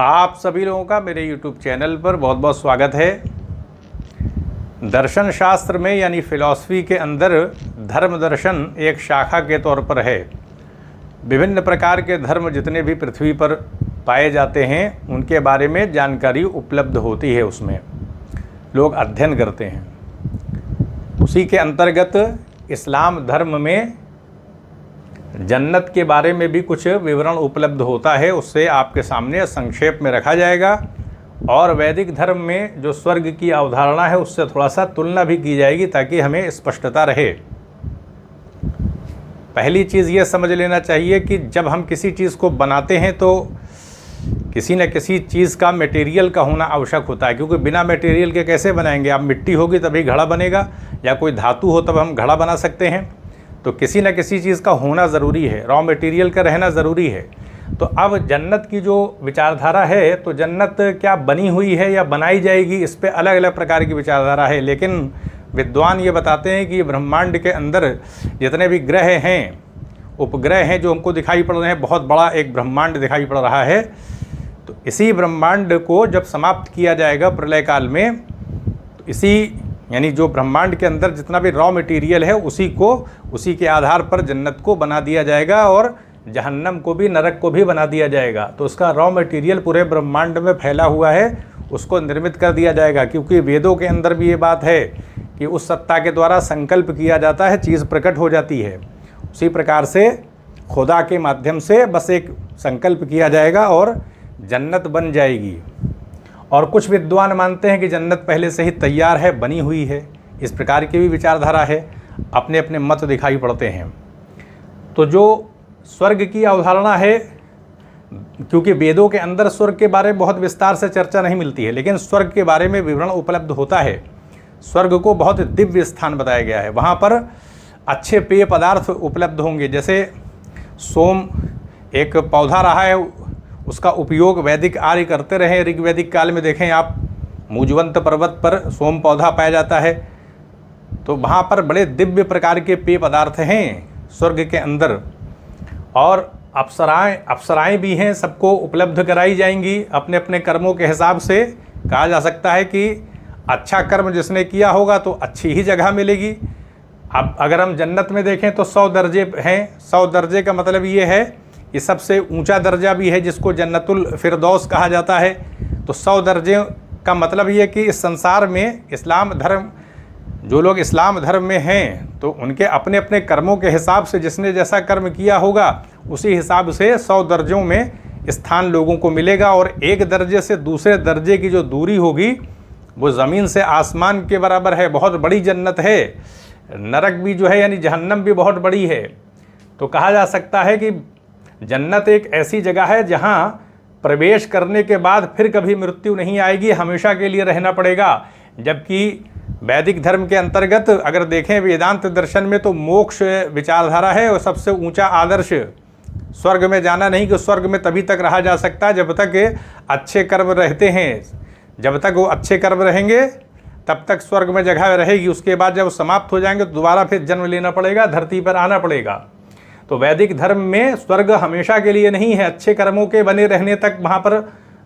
आप सभी लोगों का मेरे YouTube चैनल पर बहुत बहुत स्वागत है। दर्शन शास्त्र में यानी फिलॉसफी के अंदर धर्म दर्शन एक शाखा के तौर पर है। विभिन्न प्रकार के धर्म जितने भी पृथ्वी पर पाए जाते हैं उनके बारे में जानकारी उपलब्ध होती है, उसमें लोग अध्ययन करते हैं। उसी के अंतर्गत इस्लाम धर्म में जन्नत के बारे में भी कुछ विवरण उपलब्ध होता है, उससे आपके सामने संक्षेप में रखा जाएगा। और वैदिक धर्म में जो स्वर्ग की अवधारणा है उससे थोड़ा सा तुलना भी की जाएगी ताकि हमें स्पष्टता रहे। पहली चीज़ ये समझ लेना चाहिए कि जब हम किसी चीज़ को बनाते हैं तो किसी न किसी चीज़ का मटेरियल का होना आवश्यक होता है, क्योंकि बिना मटेरियल के कैसे बनाएंगे आप? मिट्टी होगी तभी घड़ा बनेगा, या कोई धातु हो तब हम घड़ा बना सकते हैं। तो किसी न किसी चीज़ का होना ज़रूरी है, रॉ मटेरियल का रहना ज़रूरी है। तो अब जन्नत की जो विचारधारा है, तो जन्नत क्या बनी हुई है या बनाई जाएगी, इस पे अलग अलग प्रकार की विचारधारा है। लेकिन विद्वान ये बताते हैं कि ब्रह्मांड के अंदर जितने भी ग्रह हैं, उपग्रह हैं जो हमको दिखाई पड़ रहे हैं, बहुत बड़ा एक ब्रह्मांड दिखाई पड़ रहा है। तो इसी ब्रह्मांड को जब समाप्त किया जाएगा प्रलय काल में, तो इसी यानी जो ब्रह्मांड के अंदर जितना भी रॉ मटेरियल है उसी के आधार पर जन्नत को बना दिया जाएगा और जहन्नम को भी, नरक को भी बना दिया जाएगा। तो उसका रॉ मटेरियल पूरे ब्रह्मांड में फैला हुआ है, उसको निर्मित कर दिया जाएगा। क्योंकि वेदों के अंदर भी ये बात है कि उस सत्ता के द्वारा संकल्प किया जाता है, चीज़ प्रकट हो जाती है। उसी प्रकार से खुदा के माध्यम से बस एक संकल्प किया जाएगा और जन्नत बन जाएगी। और कुछ विद्वान मानते हैं कि जन्नत पहले से ही तैयार है, बनी हुई है। इस प्रकार की भी विचारधारा है, अपने अपने मत दिखाई पड़ते हैं। तो जो स्वर्ग की अवधारणा है, क्योंकि वेदों के अंदर स्वर्ग के बारे में बहुत विस्तार से चर्चा नहीं मिलती है, लेकिन स्वर्ग के बारे में विवरण उपलब्ध होता है। स्वर्ग को बहुत दिव्य स्थान बताया गया है, वहाँ पर अच्छे पेय पदार्थ उपलब्ध होंगे। जैसे सोम एक पौधा रहा है, उसका उपयोग वैदिक आर्य करते रहे। ऋग्वैदिक काल में देखें आप, मुजवंत पर्वत पर सोम पौधा पाया जाता है। तो वहाँ पर बड़े दिव्य प्रकार के पेय पदार्थ हैं स्वर्ग के अंदर। और अप्सराएं भी हैं, सबको उपलब्ध कराई जाएंगी अपने अपने कर्मों के हिसाब से। कहा जा सकता है कि अच्छा कर्म जिसने किया होगा तो अच्छी ही जगह मिलेगी। अब अगर हम जन्नत में देखें तो 100 दर्जे हैं। 100 दर्जे का मतलब ये है कि सबसे ऊंचा दर्जा भी है जिसको जन्नतुल फिरदौस कहा जाता है। तो 100 दर्जे का मतलब ये कि इस संसार में इस्लाम धर्म, जो लोग इस्लाम धर्म में हैं तो उनके अपने अपने कर्मों के हिसाब से जिसने जैसा कर्म किया होगा उसी हिसाब से 100 दर्जों में स्थान लोगों को मिलेगा। और एक दर्जे से दूसरे दर्जे की जो दूरी होगी वो ज़मीन से आसमान के बराबर है, बहुत बड़ी जन्नत है। नरक भी जो है यानी जहन्नम भी बहुत बड़ी है। तो कहा जा सकता है कि जन्नत एक ऐसी जगह है जहाँ प्रवेश करने के बाद फिर कभी मृत्यु नहीं आएगी, हमेशा के लिए रहना पड़ेगा। जबकि वैदिक धर्म के अंतर्गत अगर देखें वेदांत दर्शन में तो मोक्ष विचारधारा है और सबसे ऊंचा आदर्श स्वर्ग में जाना नहीं, कि स्वर्ग में तभी तक रहा जा सकता है जब तक अच्छे कर्म रहते हैं। जब तक वो अच्छे कर्म रहेंगे तब तक स्वर्ग में जगह रहेगी। उसके बाद जब समाप्त हो जाएंगे तो दोबारा फिर जन्म लेना पड़ेगा, धरती पर आना पड़ेगा। तो वैदिक धर्म में स्वर्ग हमेशा के लिए नहीं है, अच्छे कर्मों के बने रहने तक वहाँ पर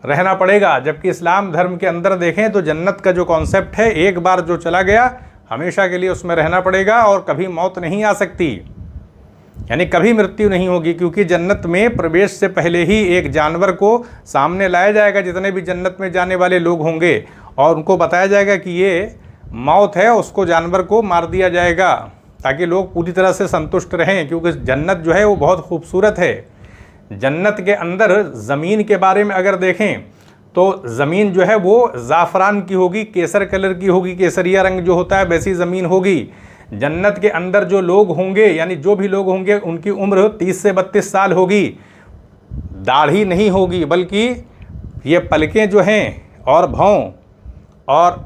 रहना पड़ेगा। जबकि इस्लाम धर्म के अंदर देखें तो जन्नत का जो कॉन्सेप्ट है, एक बार जो चला गया हमेशा के लिए उसमें रहना पड़ेगा और कभी मौत नहीं आ सकती, यानी कभी मृत्यु नहीं होगी। क्योंकि जन्नत में प्रवेश से पहले ही एक जानवर को सामने लाया जाएगा, जितने भी जन्नत में जाने वाले लोग होंगे, और उनको बताया जाएगा कि ये मौत है, उसको जानवर को मार दिया जाएगा ताकि लोग पूरी तरह से संतुष्ट रहें। क्योंकि जन्नत जो है वो बहुत खूबसूरत है। जन्नत के अंदर ज़मीन के बारे में अगर देखें तो ज़मीन जो है वो ज़ाफ़रान की होगी, केसर कलर की होगी, केसरिया रंग जो होता है वैसी ज़मीन होगी। जन्नत के अंदर जो लोग होंगे यानी जो भी लोग होंगे उनकी उम्र 30 से 32 साल होगी। दाढ़ी नहीं होगी, बल्कि ये पलकें जो हैं और भौं और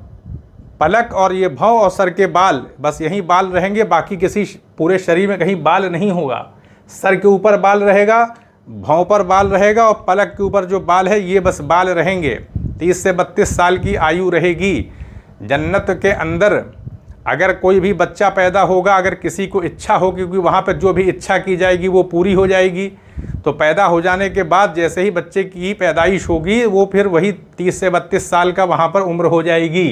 पलक और ये भौं और सर के बाल, बस यही बाल रहेंगे, बाकी किसी पूरे शरीर में कहीं बाल नहीं होगा। सर के ऊपर बाल रहेगा, भौं पर बाल रहेगा और पलक के ऊपर जो बाल है ये बस बाल रहेंगे। 30 से 32 साल की आयु रहेगी। जन्नत के अंदर अगर कोई भी बच्चा पैदा होगा, अगर किसी को इच्छा हो, क्योंकि वहाँ पर जो भी इच्छा की जाएगी वो पूरी हो जाएगी। तो पैदा हो जाने के बाद जैसे ही बच्चे की पैदाइश होगी वो फिर वही 30 से 32 साल का वहाँ पर उम्र हो जाएगी।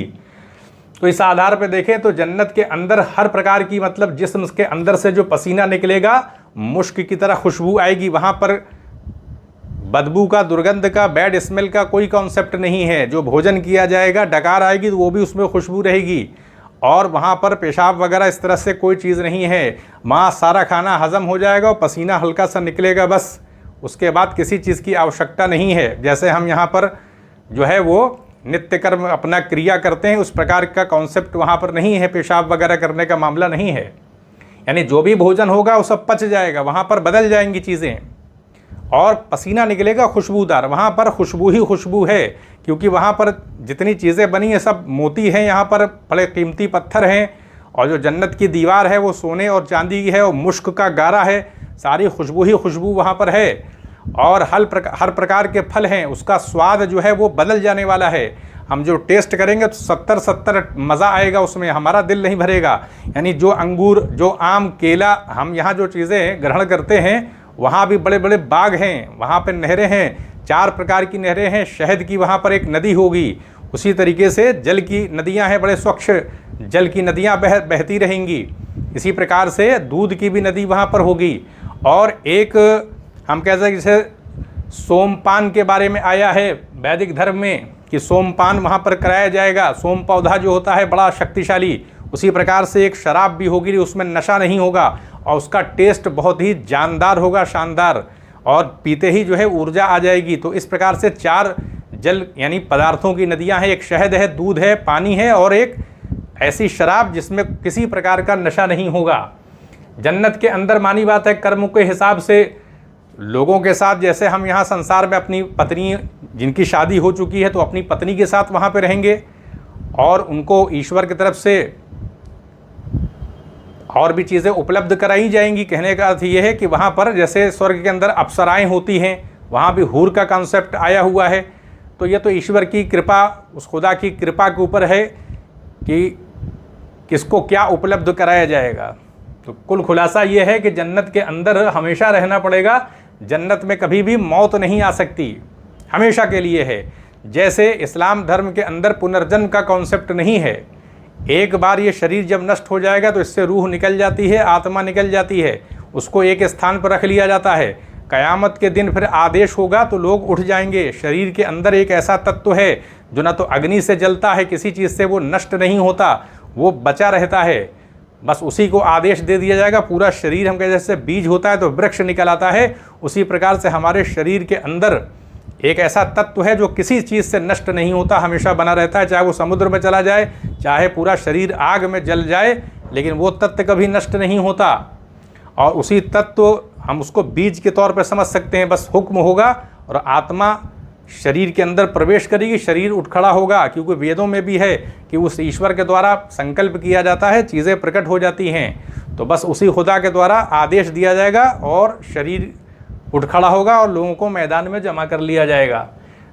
तो इस आधार पर देखें तो जन्नत के अंदर हर प्रकार की मतलब जिस्म के अंदर से जो पसीना निकलेगा मुश्क की तरह खुशबू आएगी। वहाँ पर बदबू का, दुर्गंध का, बैड स्मेल का कोई कॉन्सेप्ट नहीं है। जो भोजन किया जाएगा डकार आएगी तो वो भी उसमें खुशबू रहेगी। और वहाँ पर पेशाब वगैरह इस तरह से कोई चीज़ नहीं है। वहाँ सारा खाना हज़म हो जाएगा और पसीना हल्का सा निकलेगा बस। उसके बाद किसी चीज़ की आवश्यकता नहीं है। जैसे हम यहाँ पर जो है वो नित्य कर्म अपना क्रिया करते हैं उस प्रकार का कॉन्सेप्ट वहाँ पर नहीं है। पेशाब वगैरह करने का मामला नहीं है। यानी जो भी भोजन होगा वो सब पच जाएगा, वहाँ पर बदल जाएंगी चीज़ें और पसीना निकलेगा खुशबूदार। वहाँ पर खुशबू ही खुशबू है, क्योंकि वहाँ पर जितनी चीज़ें बनी हैं सब मोती हैं, यहाँ पर बड़े कीमती पत्थर हैं। और जो जन्नत की दीवार है वो सोने और चांदी की है और मुश्क का गारा है। सारी खुशबू ही खुशबू वहाँ पर है। और हर प्रकार के फल हैं, उसका स्वाद जो है वो बदल जाने वाला है। हम जो टेस्ट करेंगे तो 70 मज़ा आएगा उसमें, हमारा दिल नहीं भरेगा। यानी जो अंगूर, जो आम, केला, हम यहाँ जो चीज़ें ग्रहण करते हैं वहाँ भी बड़े बड़े बाग हैं, वहाँ पर नहरें हैं, 4 प्रकार की नहरें हैं। शहद की वहाँ पर एक नदी होगी, उसी तरीके से जल की नदियाँ हैं, बड़े स्वच्छ जल की नदियाँ बहती रहेंगी। इसी प्रकार से दूध की भी नदी वहाँ पर होगी। और एक हम कह सकते हैं जैसे सोमपान के बारे में आया है वैदिक धर्म में कि सोमपान वहाँ पर कराया जाएगा। सोम पौधा जो होता है बड़ा शक्तिशाली, उसी प्रकार से एक शराब भी होगी, उसमें नशा नहीं होगा और उसका टेस्ट बहुत ही जानदार होगा, शानदार, और पीते ही जो है ऊर्जा आ जाएगी। तो इस प्रकार से 4 जल यानी पदार्थों की नदियाँ हैं। एक शहद है, दूध है, पानी है और एक ऐसी शराब जिसमें किसी प्रकार का नशा नहीं होगा। जन्नत के अंदर मानी बात है कर्म के हिसाब से लोगों के साथ, जैसे हम यहाँ संसार में अपनी पत्नी जिनकी शादी हो चुकी है तो अपनी पत्नी के साथ वहाँ पे रहेंगे और उनको ईश्वर की तरफ से और भी चीज़ें उपलब्ध कराई जाएंगी। कहने का अर्थ ये है कि वहाँ पर जैसे स्वर्ग के अंदर अप्सराएं होती हैं, वहाँ भी हूर का कॉन्सेप्ट आया हुआ है। तो ये तो ईश्वर की कृपा, उस खुदा की कृपा के ऊपर है कि किसको क्या उपलब्ध कराया जाएगा। तो कुल खुलासा ये है कि जन्नत के अंदर हमेशा रहना पड़ेगा। जन्नत में कभी भी मौत नहीं आ सकती, हमेशा के लिए है। जैसे इस्लाम धर्म के अंदर पुनर्जन्म का कॉन्सेप्ट नहीं है। एक बार ये शरीर जब नष्ट हो जाएगा तो इससे रूह निकल जाती है, आत्मा निकल जाती है, उसको एक स्थान पर रख लिया जाता है। क़यामत के दिन फिर आदेश होगा तो लोग उठ जाएंगे। शरीर के अंदर एक ऐसा तत्व है जो ना तो अग्नि से जलता है, किसी चीज़ से वो नष्ट नहीं होता, वो बचा रहता है। बस उसी को आदेश दे दिया जाएगा। पूरा शरीर हम कहते जैसे बीज होता है तो वृक्ष निकल आता है, उसी प्रकार से हमारे शरीर के अंदर एक ऐसा तत्व है जो किसी चीज़ से नष्ट नहीं होता, हमेशा बना रहता है। चाहे वो समुद्र में चला जाए, चाहे पूरा शरीर आग में जल जाए, लेकिन वो तत्व कभी नष्ट नहीं होता। और उसी तत्व हम उसको बीज के तौर पर समझ सकते हैं। बस हुक्म होगा और आत्मा शरीर के अंदर प्रवेश करेगी, शरीर उठ खड़ा होगा। क्योंकि वेदों में भी है कि उस ईश्वर के द्वारा संकल्प किया जाता है, चीज़ें प्रकट हो जाती हैं। तो बस उसी खुदा के द्वारा आदेश दिया जाएगा और शरीर उठ खड़ा होगा और लोगों को मैदान में जमा कर लिया जाएगा।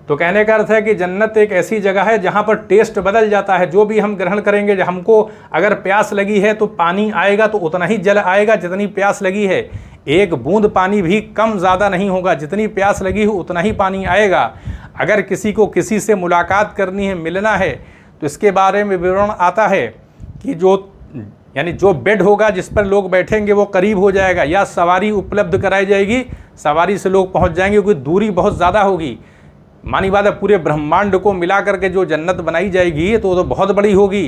तो कहने का अर्थ है कि जन्नत एक ऐसी जगह है जहाँ पर टेस्ट बदल जाता है। जो भी हम ग्रहण करेंगे, हमको अगर प्यास लगी है तो पानी आएगा तो उतना ही जल आएगा जितनी प्यास लगी है। एक बूंद पानी भी कम ज़्यादा नहीं होगा, जितनी प्यास लगी हो उतना ही पानी आएगा। अगर किसी को किसी से मुलाकात करनी है, मिलना है, तो इसके बारे में विवरण आता है कि जो बेड होगा जिस पर लोग बैठेंगे वो करीब हो जाएगा, या सवारी उपलब्ध कराई जाएगी, सवारी से लोग पहुंच जाएंगे, क्योंकि दूरी बहुत ज़्यादा होगी। मानी बात है पूरे ब्रह्मांड को मिला करके जो जन्नत बनाई जाएगी तो बहुत बड़ी होगी।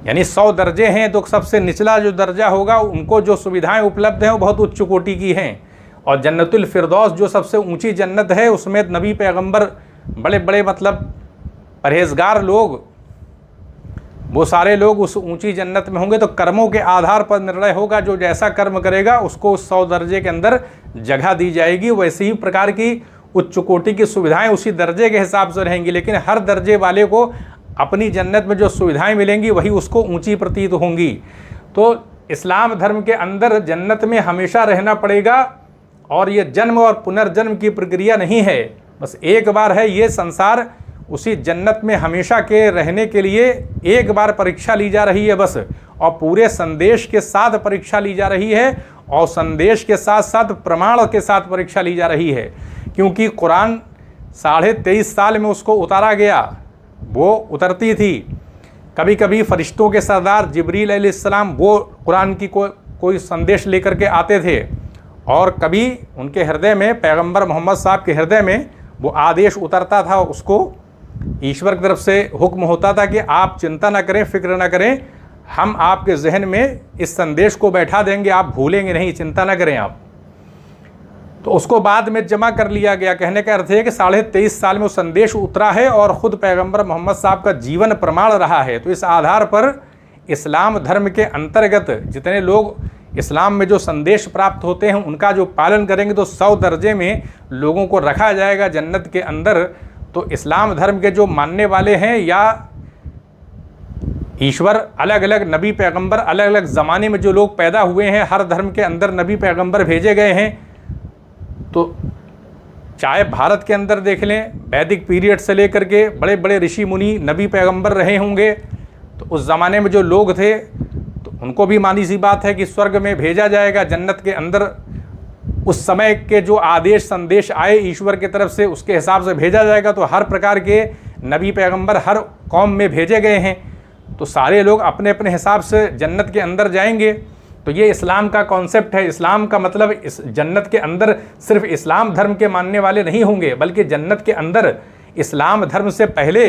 यानी 100 दर्जे हैं तो सबसे निचला जो दर्जा होगा उनको जो सुविधाएं उपलब्ध हैं वो बहुत उच्च कोटि की हैं। और जन्नतुल फिरदौस जो सबसे ऊंची जन्नत है उसमें नबी पैगंबर, बड़े बड़े मतलब परहेजगार लोग, वो सारे लोग उस ऊंची जन्नत में होंगे। तो कर्मों के आधार पर निर्णय होगा, जो जैसा कर्म करेगा उसको उस 100 दर्जे के अंदर जगह दी जाएगी। वैसे ही प्रकार की उच्च कोटि की सुविधाएं उसी दर्जे के हिसाब से रहेंगी, लेकिन हर दर्जे वाले को अपनी जन्नत में जो सुविधाएं मिलेंगी वही उसको ऊंची प्रतीत होंगी। तो इस्लाम धर्म के अंदर जन्नत में हमेशा रहना पड़ेगा और ये जन्म और पुनर्जन्म की प्रक्रिया नहीं है, बस एक बार है ये संसार। उसी जन्नत में हमेशा के रहने के लिए एक बार परीक्षा ली जा रही है बस, और पूरे संदेश के साथ परीक्षा ली जा रही है। और संदेश के साथ साथ प्रमाण के साथ परीक्षा ली जा रही है, क्योंकि कुरान 23.5 साल में उसको उतारा गया, वो उतरती थी। कभी कभी फरिश्तों के सरदार जिब्रील अलैहिस्सलाम वो कुरान की कोई संदेश लेकर के आते थे, और कभी उनके हृदय में, पैगंबर मोहम्मद साहब के हृदय में वो आदेश उतरता था, उसको ईश्वर की तरफ से हुक्म होता था कि आप चिंता न करें, फिक्र न करें, हम आपके जहन में इस संदेश को बैठा देंगे, आप भूलेंगे नहीं, चिंता न करें आप। तो उसको बाद में जमा कर लिया गया। कहने का अर्थ है कि 23.5 साल में वो संदेश उतरा है और ख़ुद पैगंबर मोहम्मद साहब का जीवन प्रमाण रहा है। तो इस आधार पर इस्लाम धर्म के अंतर्गत जितने लोग इस्लाम में जो संदेश प्राप्त होते हैं उनका जो पालन करेंगे तो 100 दर्जे में लोगों को रखा जाएगा जन्नत के अंदर। तो इस्लाम धर्म के जो मानने वाले हैं या ईश्वर अलग अलग नबी पैगंबर अलग अलग ज़माने में जो लोग पैदा हुए हैं, हर धर्म के अंदर नबी पैगंबर भेजे गए हैं। तो चाहे भारत के अंदर देख लें, वैदिक पीरियड से लेकर के बड़े बड़े ऋषि मुनि नबी पैगंबर रहे होंगे। तो उस ज़माने में जो लोग थे तो उनको भी मानी सी बात है कि स्वर्ग में भेजा जाएगा, जन्नत के अंदर उस समय के जो आदेश संदेश आए ईश्वर की तरफ से उसके हिसाब से भेजा जाएगा। तो हर प्रकार के नबी पैगंबर हर कौम में भेजे गए हैं, तो सारे लोग अपने अपने हिसाब से जन्नत के अंदर जाएंगे। तो ये इस्लाम का कॉन्सेप्ट है। इस्लाम का मतलब इस जन्नत के अंदर सिर्फ इस्लाम धर्म के मानने वाले नहीं होंगे, बल्कि जन्नत के अंदर इस्लाम धर्म से पहले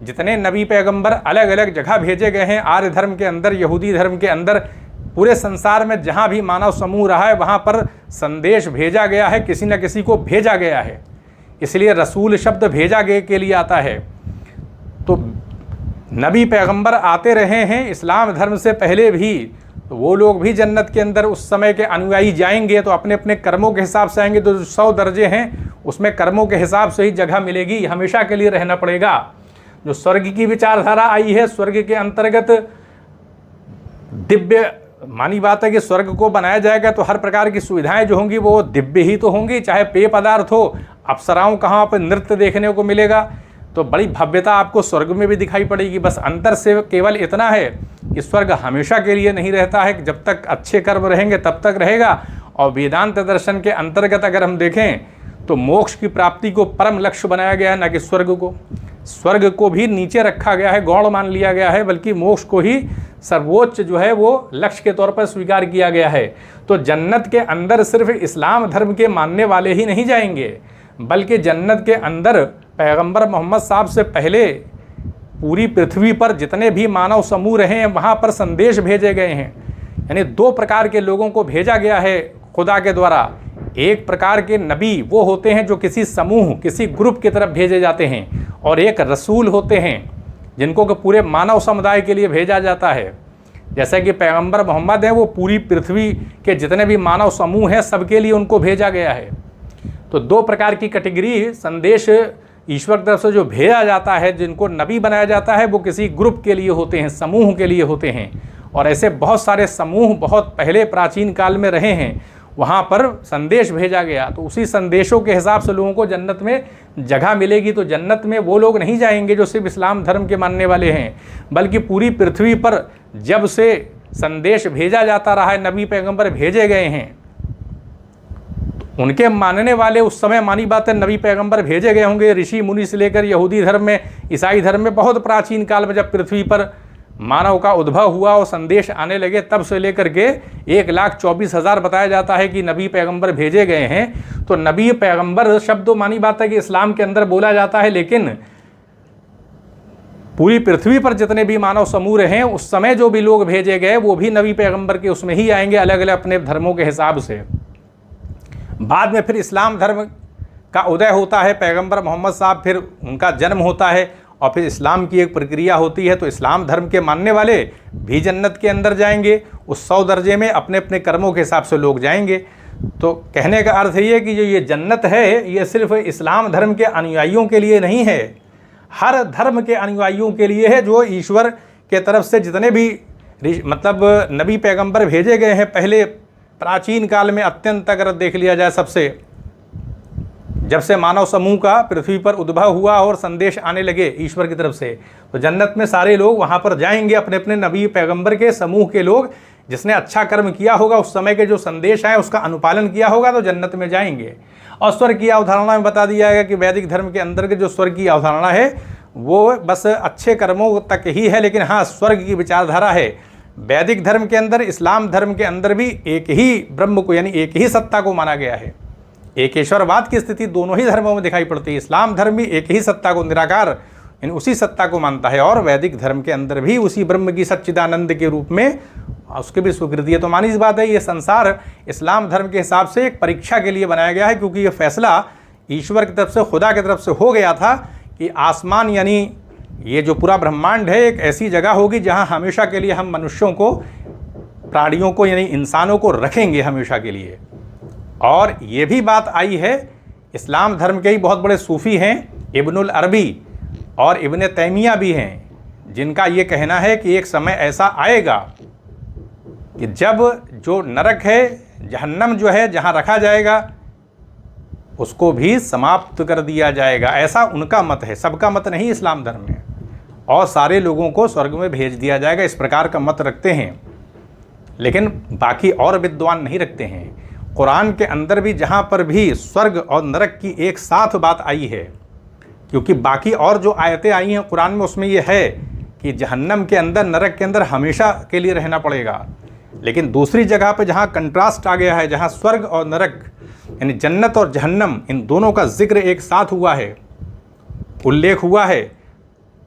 जितने नबी पैगंबर अलग अलग जगह भेजे गए हैं, आर्य धर्म के अंदर, यहूदी धर्म के अंदर, पूरे संसार में जहाँ भी मानव समूह रहा है वहाँ पर संदेश भेजा गया है, किसी न किसी को भेजा गया है। इसलिए रसूल शब्द भेजा गए के लिए आता है। तो नबी पैगंबर आते रहे हैं इस्लाम धर्म से पहले भी, तो वो लोग भी जन्नत के अंदर उस समय के अनुयायी जाएंगे तो अपने अपने कर्मों के हिसाब से आएंगे। तो 100 दर्जे हैं उसमें कर्मों के हिसाब से ही जगह मिलेगी, हमेशा के लिए रहना पड़ेगा। जो स्वर्ग की विचारधारा आई है, स्वर्ग के अंतर्गत दिव्य मानी बात है कि स्वर्ग को बनाया जाएगा तो हर प्रकार की सुविधाएं जो होंगी वो दिव्य ही तो होंगी, चाहे पेय पदार्थ हो, अप्सराओं कहाँ पर नृत्य देखने को मिलेगा। तो बड़ी भव्यता आपको स्वर्ग में भी दिखाई पड़ेगी। बस अंतर से केवल इतना है कि स्वर्ग हमेशा के लिए नहीं रहता है, जब तक अच्छे कर्म रहेंगे तब तक रहेगा। और वेदांत दर्शन के अंतर्गत अगर हम देखें तो मोक्ष की प्राप्ति को परम लक्ष्य बनाया गया है, न कि स्वर्ग को। स्वर्ग को भी नीचे रखा गया है, गौण मान लिया गया है, बल्कि मोक्ष को ही सर्वोच्च जो है वो लक्ष्य के तौर पर स्वीकार किया गया है। तो जन्नत के अंदर सिर्फ इस्लाम धर्म के मानने वाले ही नहीं जाएंगे, बल्कि जन्नत के अंदर पैगंबर मोहम्मद साहब से पहले पूरी पृथ्वी पर जितने भी मानव समूह रहे हैं वहाँ पर संदेश भेजे गए हैं। यानी 2 प्रकार के लोगों को भेजा गया है खुदा के द्वारा। एक प्रकार के नबी वो होते हैं जो किसी समूह, किसी ग्रुप की तरफ भेजे जाते हैं, और एक रसूल होते हैं जिनको कि पूरे मानव समुदाय के लिए भेजा जाता है। जैसे कि पैगंबर मोहम्मद हैं, वो पूरी पृथ्वी के जितने भी मानव समूह हैं सबके लिए उनको भेजा गया है। तो 2 प्रकार की कैटेगरी संदेश ईश्वर की तरफ से जो भेजा जाता है, जिनको नबी बनाया जाता है, वो किसी ग्रुप के लिए होते हैं, समूह के लिए होते हैं। और ऐसे बहुत सारे समूह बहुत पहले प्राचीन काल में रहे हैं, वहाँ पर संदेश भेजा गया। तो उसी संदेशों के हिसाब से लोगों को जन्नत में जगह मिलेगी। तो जन्नत में वो लोग नहीं जाएंगे जो सिर्फ इस्लाम धर्म के मानने वाले हैं, बल्कि पूरी पृथ्वी पर जब से संदेश भेजा जाता रहा है, नबी पैगंबर भेजे गए हैं, तो उनके मानने वाले उस समय मानी बात है नबी पैगंबर भेजे गए होंगे। ऋषि मुनि से लेकर यहूदी धर्म में, ईसाई धर्म में, बहुत प्राचीन काल में जब पृथ्वी पर मानव का उद्भव हुआ और संदेश आने लगे, तब से लेकर के 1,24,000 बताया जाता है कि नबी पैगंबर भेजे गए हैं। तो नबी पैगंबर शब्द मानी बात है कि इस्लाम के अंदर बोला जाता है, लेकिन पूरी पृथ्वी पर जितने भी मानव समूह हैं उस समय जो भी लोग भेजे गए वो भी नबी पैगंबर के उसमें ही आएंगे, अलग अलग अपने धर्मों के हिसाब से। बाद में फिर इस्लाम धर्म का उदय होता है, पैगंबर मोहम्मद साहब, फिर उनका जन्म होता है और फिर इस्लाम की एक प्रक्रिया होती है। तो इस्लाम धर्म के मानने वाले भी जन्नत के अंदर जाएंगे, उस 100 दर्जे में अपने अपने कर्मों के हिसाब से लोग जाएंगे। तो कहने का अर्थ ये कि जो ये जन्नत है ये सिर्फ इस्लाम धर्म के अनुयायियों के लिए नहीं है, हर धर्म के अनुयायियों के लिए है। जो ईश्वर के तरफ से जितने भी मतलब नबी पैगंबर भेजे गए हैं पहले प्राचीन काल में, अत्यंत अगर देख लिया जाए सबसे जब से मानव समूह का पृथ्वी पर उद्भव हुआ और संदेश आने लगे ईश्वर की तरफ से, तो जन्नत में सारे लोग वहाँ पर जाएंगे, अपने अपने नबी पैगंबर के समूह के लोग जिसने अच्छा कर्म किया होगा, उस समय के जो संदेश आए उसका अनुपालन किया होगा तो जन्नत में जाएंगे। और स्वर्ग की अवधारणा में बता दिया गया कि वैदिक धर्म के अंदर के जो स्वर्ग की अवधारणा है वो बस अच्छे कर्मों तक ही है, लेकिन हाँ स्वर्ग की विचारधारा है। वैदिक धर्म के अंदर, इस्लाम धर्म के अंदर भी एक ही ब्रह्म को यानी एक ही सत्ता को माना गया है। एकेश्वरवाद की स्थिति दोनों ही धर्मों में दिखाई पड़ती है। इस्लाम धर्म भी एक ही सत्ता को, निराकार यानी उसी सत्ता को मानता है, और वैदिक धर्म के अंदर भी उसी ब्रह्म की सच्चिदानंद के रूप में उसकी भी स्वीकृति है। तो मानी इस बात है, ये संसार इस्लाम धर्म के हिसाब से एक परीक्षा के लिए बनाया गया है, क्योंकि ये फैसला ईश्वर की तरफ से, खुदा की तरफ से हो गया था कि आसमान यानी ये जो पूरा ब्रह्मांड है एक ऐसी जगह होगी जहाँ हमेशा के लिए हम मनुष्यों को, प्राणियों को यानी इंसानों को रखेंगे हमेशा के लिए। और ये भी बात आई है, इस्लाम धर्म के ही बहुत बड़े सूफ़ी हैं इब्नुल अरबी और इब्न तैमिया भी हैं, जिनका ये कहना है कि एक समय ऐसा आएगा कि जब जो नरक है, जहन्नम जो है जहाँ रखा जाएगा, उसको भी समाप्त कर दिया जाएगा। ऐसा उनका मत है, सबका मत नहीं इस्लाम धर्म में। और सारे लोगों को स्वर्ग में भेज दिया जाएगा, इस प्रकार का मत रखते हैं। लेकिन बाकी और विद्वान नहीं रखते हैं। कुरान के अंदर भी जहाँ पर भी स्वर्ग और नरक की एक साथ बात आई है, क्योंकि बाकी और जो आयतें आई हैं कुरान में उसमें यह है कि जहन्नम के अंदर, नरक के अंदर हमेशा के लिए रहना पड़ेगा। लेकिन दूसरी जगह पे जहाँ कंट्रास्ट आ गया है, जहाँ स्वर्ग और नरक यानी जन्नत और जहन्नम इन दोनों का जिक्र एक साथ हुआ है, उल्लेख हुआ है,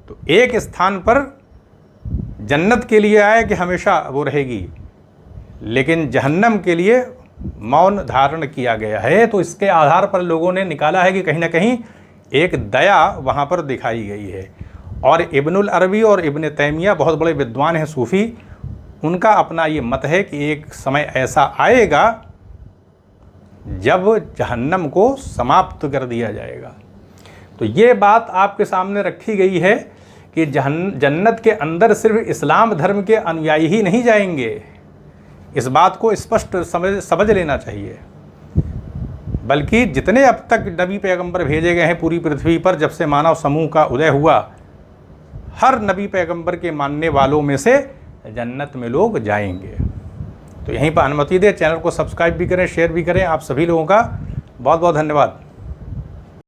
तो एक स्थान पर जन्नत के लिए आए कि हमेशा वो रहेगी, लेकिन जहन्नम के लिए मौन धारण किया गया है। तो इसके आधार पर लोगों ने निकाला है कि कहीं ना कहीं एक दया वहाँ पर दिखाई गई है। और इब्नुल अरबी और इब्न तैमिया बहुत बड़े विद्वान हैं, सूफ़ी, उनका अपना ये मत है कि एक समय ऐसा आएगा जब जहन्नम को समाप्त कर दिया जाएगा। तो ये बात आपके सामने रखी गई है कि जन्नत के अंदर सिर्फ इस्लाम धर्म के अनुयायी ही नहीं जाएंगे, इस बात को स्पष्ट समझ लेना चाहिए। बल्कि जितने अब तक नबी पैगंबर भेजे गए हैं पूरी पृथ्वी पर, जब से मानव समूह का उदय हुआ, हर नबी पैगंबर के मानने वालों में से जन्नत में लोग जाएंगे। तो यहीं पर अनुमति दे, चैनल को सब्सक्राइब भी करें, शेयर भी करें। आप सभी लोगों का बहुत बहुत धन्यवाद।